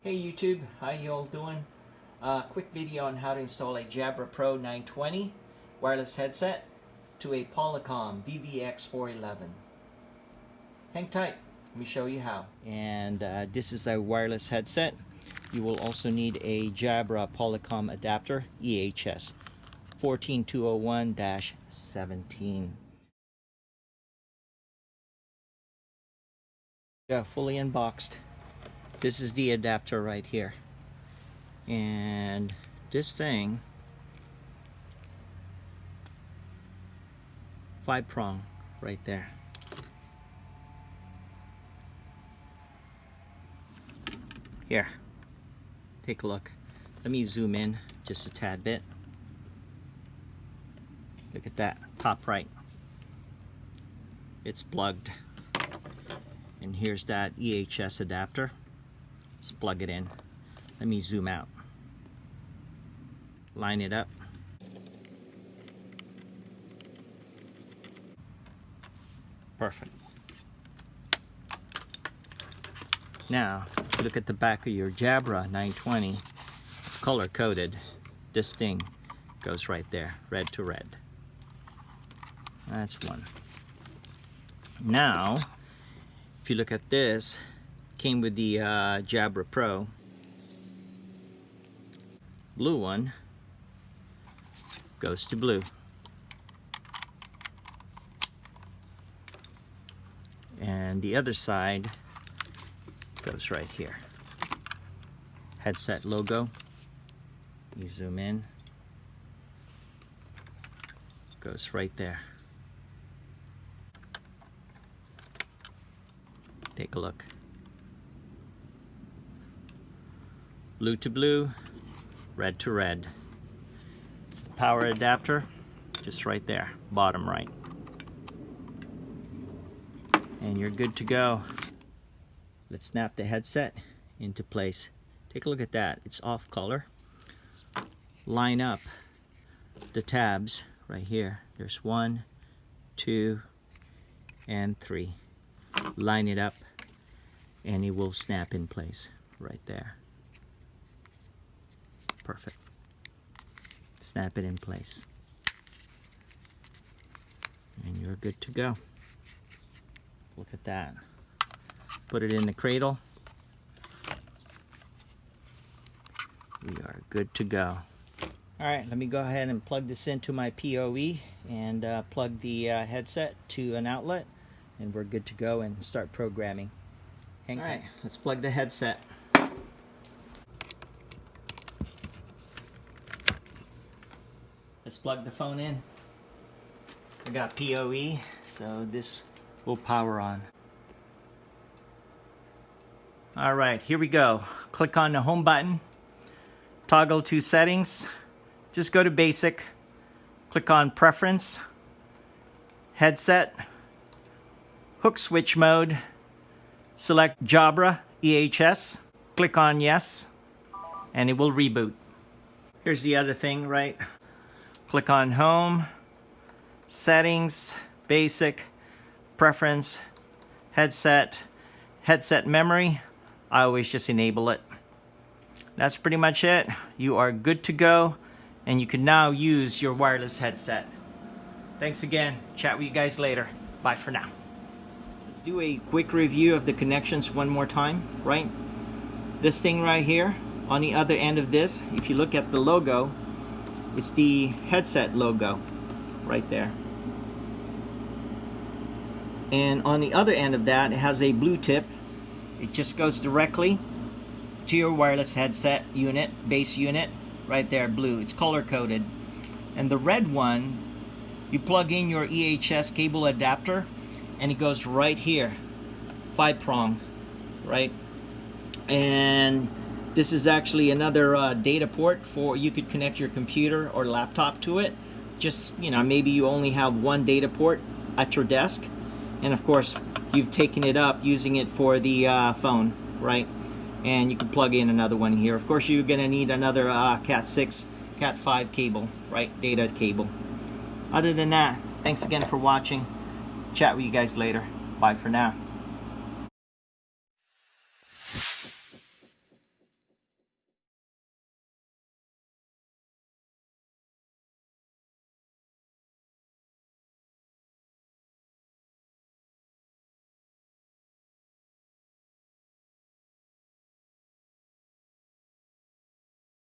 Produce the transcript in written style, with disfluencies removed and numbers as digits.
Hey YouTube, how you all doing? Quick video on how to install a Jabra Pro 920 wireless headset to a Polycom VVX 411. Hang tight, let me show you how. And this is a wireless headset. You will also need a Jabra Polycom adapter EHS 14201-17. Yeah, fully unboxed. This is the adapter right here, and this thing, 5-prong right there. Here, take a look. Let me zoom in just a tad bit. Look at that, top right. It's plugged. And here's that EHS adapter. Let's plug it in. Let me zoom out. Line it up. Perfect. Now, look at the back of your Jabra 920. It's color coded. This thing goes right there, red to red. That's one. Now, if you look at this, came with the Jabra Pro. Blue one goes to blue. And the other side goes right here. Headset logo. You zoom in. Goes right there. Take a look. Blue to blue, red to red. Power adapter, just right there, bottom right. And you're good to go. Let's snap the headset into place. Take a look at that, it's off color. Line up the tabs right here. There's 1, 2, and 3. Line it up and it will snap in place right there. Perfect. Snap it in place. And you're good to go. Look at that. Put it in the cradle. We are good to go. Alright, let me go ahead and plug this into my PoE and plug the headset to an outlet, and we're good to go and start programming. Hang tight. Alright, let's plug the headset. Let's plug the phone in. I got PoE, so this will power on. Alright, here we go. Click on the home button. Toggle to settings. Just go to basic. Click on preference. Headset. Hook switch mode. Select Jabra EHS. Click on yes. And it will reboot. Here's the other thing, right? Click on home, settings, basic, preference, headset memory. I always just enable it. That's pretty much it. You are good to go, and you can now use your wireless headset. Thanks again. Chat with you guys later. Bye for now. Let's do a quick review of the connections one more time, right? This thing right here, on the other end of this, if you look at the logo, it's the headset logo right there. And on the other end of that, it has a blue tip. It just goes directly to your wireless headset unit, base unit, right there, blue. It's color coded. And the red one, you plug in your EHS cable adapter and it goes right here, 5-prong, right? And this is actually another data port for you could connect your computer or laptop to it. Just, you know, maybe you only have one data port at your desk, and of course you've taken it up using it for the phone, right? And you can plug in another one here. Of course you're gonna need another Cat 6, Cat 5 cable, right? Data cable. Other than that, thanks again for watching. Chat with you guys later. Bye for now.